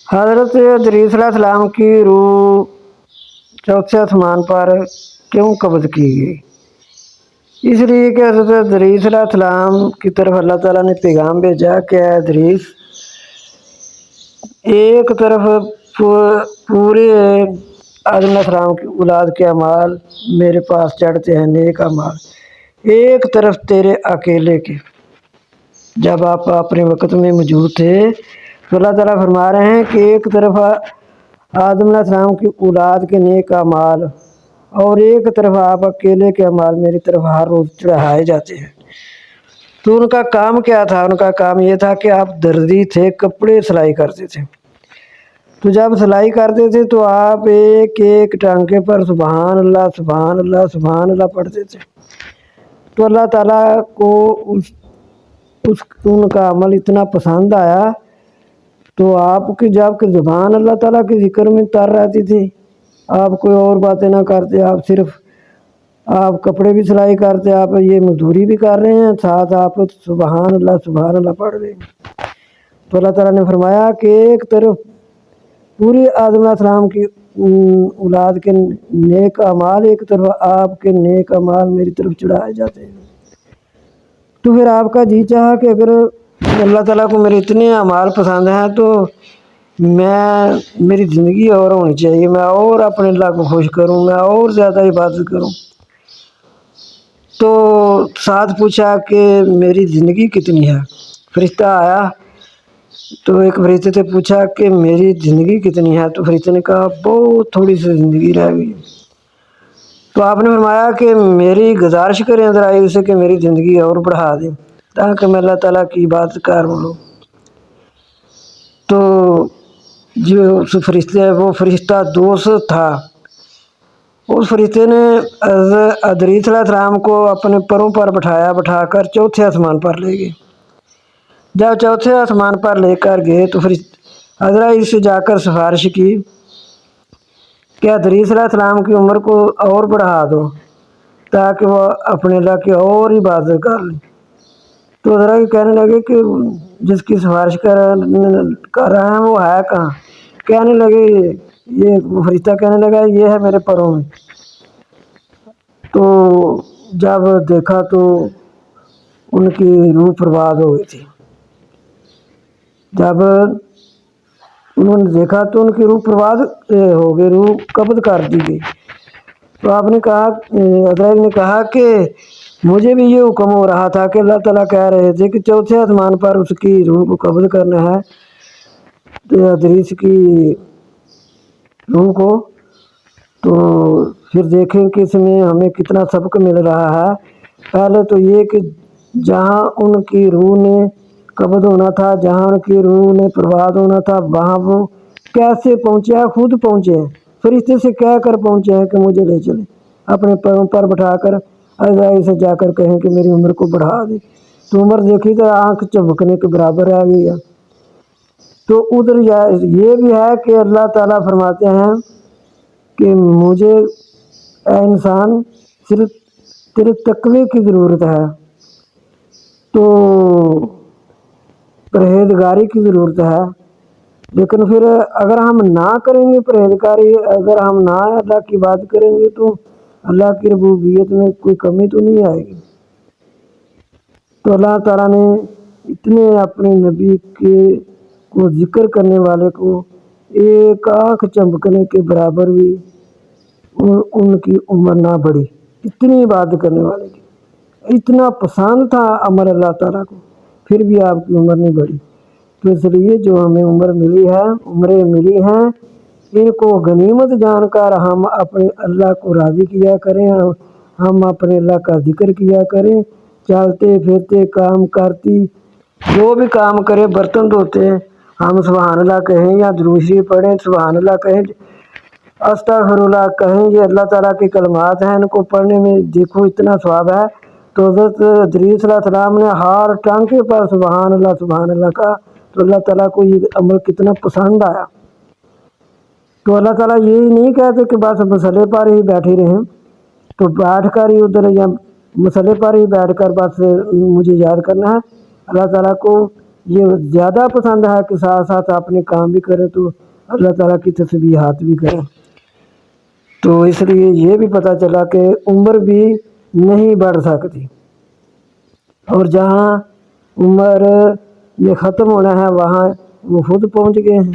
حضرت ادریس علیہ السلام کی روح چوتھے آسمان پر کیوں قبض کی گئی؟ اس لیے کہ حضرت ادریس علیہ السلام کی طرف اللہ تعالیٰ نے پیغام بھیجا کہ اے ادریس، ایک طرف پورے آدم علیہ السلام کی اولاد کے اعمال میرے پاس چڑھتے ہیں، نیک اعمال، ایک طرف تیرے اکیلے کے۔ جب آپ اپنے وقت میں موجود تھے تو اللہ تعالیٰ فرما رہے ہیں کہ ایک طرف آدم علیہ السلام کی اولاد کے نیک اعمال اور ایک طرف آپ اکیلے کے اعمال میری طرف ہر روز چڑھائے جاتے ہیں۔ تو ان کا کام کیا تھا؟ ان کا کام یہ تھا کہ آپ دردی تھے، کپڑے سلائی کرتے تھے۔ تو جب سلائی کرتے تھے تو آپ ایک ایک ٹانکے پر سبحان اللہ سبحان اللہ سبحان اللہ پڑھتے تھے۔ تو اللہ تعالیٰ کو ان کا عمل اتنا پسند آیا تو آپ کی جب کہ زبان اللہ تعالیٰ کے ذکر میں تر رہتی تھی، آپ کوئی اور باتیں نہ کرتے، آپ کپڑے بھی سلائی کرتے، آپ یہ مزدوری بھی کر رہے ہیں، ساتھ آپ سبحان اللہ پڑھ رہے ہیں۔ تو اللہ تعالیٰ نے فرمایا کہ ایک طرف پوری آدم علیہ السلام کی اولاد کے نیک اعمال، ایک طرف آپ کے نیک اعمال میری طرف چڑھائے جاتے ہیں۔ تو پھر آپ کا جی چاہا کہ اگر اللہ تعالیٰ کو میرے اتنے اعمال پسند ہیں تو میری زندگی اور ہونی چاہیے، میں اور اپنے اللہ کو خوش کروں، میں اور زیادہ عبادت کروں۔ تو ساتھ پوچھا کہ میری زندگی کتنی ہے؟ فرشتہ آیا تو ایک فرشتے سے پوچھا کہ میری زندگی کتنی ہے؟ تو فرشتے نے کہا بہت تھوڑی سی زندگی رہ گئی۔ تو آپ نے فرمایا کہ میری گزارش کریں اسرائیل سے کہ میری زندگی اور بڑھا دیں تاکہ میں اللہ تعالیٰ کی عبادت کر لوں۔ تو جو وہ فرشتہ دوست تھا، اس فرشتے نے ادریس علیہ السلام کو اپنے پروں پر بٹھا کر چوتھے آسمان پر لے گئے۔ جب چوتھے آسمان پر لے کر گئے تو ادریل سے جا کر سفارش کی کہ ادریس علیہ السلام کی عمر کو اور بڑھا دو تاکہ وہ اپنے اللہ کی اور عبادت کر لیں۔ تو ادریل کہنے لگے کہ جس کی سفارش کر رہے ہیں وہ ہے کہاں؟ کہنے لگے یہ فرشتہ کہنے لگا یہ ہے میرے پروں میں۔ تو جب دیکھا تو ان کی روح پرواز ہو گئی تھی۔ جب انہوں نے دیکھا تو ان کی روح پرواز ہو گئی، روح قبض کر دی گئی۔ تو آپ نے کہا، ادریل نے کہا کہ مجھے بھی یہ حکم ہو رہا تھا کہ اللہ تعالیٰ کہہ رہے تھے کہ چوتھے آسمان پر اس کی روح کو قبض کرنا ہے، تو ادریس کی روح کو۔ تو پھر دیکھیں کہ اس میں ہمیں کتنا سبق مل رہا ہے۔ پہلے تو یہ کہ جہاں ان کی روح نے قبض ہونا تھا، جہاں ان کی روح نے پرواز ہونا تھا، وہاں وہ کیسے پہنچے ہیں؟ خود پہنچے ہیں، فرشتے سے کہہ کر پہنچے ہیں کہ مجھے لے چلیں، اپنے پیروں پر بٹھا کر ادریل سے جا کر کہیں کہ میری عمر کو بڑھا دے۔ تو عمر دیکھی تو آنکھ چمکنے کے برابر آ گئی ہے۔ تو ادھر یہ بھی ہے کہ اللہ تعالیٰ فرماتے ہیں کہ مجھے اے انسان صرف تیرے تقوی کی ضرورت ہے، تو پرہیزگاری کی ضرورت ہے۔ لیکن پھر اگر ہم نہ کریں گے پرہیزگاری، اگر ہم نہ اللہ کی بات کریں گے تو اللہ کی ربوبیت میں کوئی کمی تو نہیں آئے گی۔ تو اللہ تعالیٰ نے اتنے اپنے نبی کو ذکر کرنے والے کو ایک آنکھ چمکنے کے برابر بھی ان کی عمر نہ بڑھی، اتنی عبادت کرنے والے کی اتنا پسند تھا عمل اللہ تعالیٰ کو، پھر بھی آپ کی عمر نہیں بڑھی۔ تو اس لیے جو ہمیں عمریں ملی ہیں ان کو غنیمت جان کر ہم اپنے اللہ کو راضی کیا کریں، ہم اپنے اللہ کا ذکر کیا کریں، چلتے پھرتے کام کرتی جو بھی کام کرے، برتن دھوتے ہم سبحان اللہ کہیں یا درود شریف پڑھیں، سبحان اللہ کہیں، استغفر اللہ کہیں، یہ اللہ تعالیٰ کے کلمات ہیں، ان کو پڑھنے میں دیکھو اتنا ثواب ہے۔ تو حضرت ادریس علیہ السلام نے ہر ٹانکے پر سبحان اللہ کا، تو اللہ تعالیٰ کو یہ عمل کتنا پسند آیا۔ تو اللہ تعالیٰ یہی نہیں کہتے کہ بس مسئلے پر ہی بیٹھے رہیں، تو بیٹھ کر ہی ادھر یا مسئلے پر ہی بیٹھ کر بس مجھے یاد کرنا ہے۔ اللہ تعالیٰ کو یہ زیادہ پسند ہے کہ ساتھ ساتھ اپنے کام بھی کریں تو اللہ تعالیٰ کی تسبیحات بھی کریں. تو اس لیے یہ بھی پتہ چلا کہ عمر بھی نہیں بڑھ سکتی، اور جہاں عمر یہ ختم ہونا ہے وہاں وہ خود پہنچ گئے ہیں.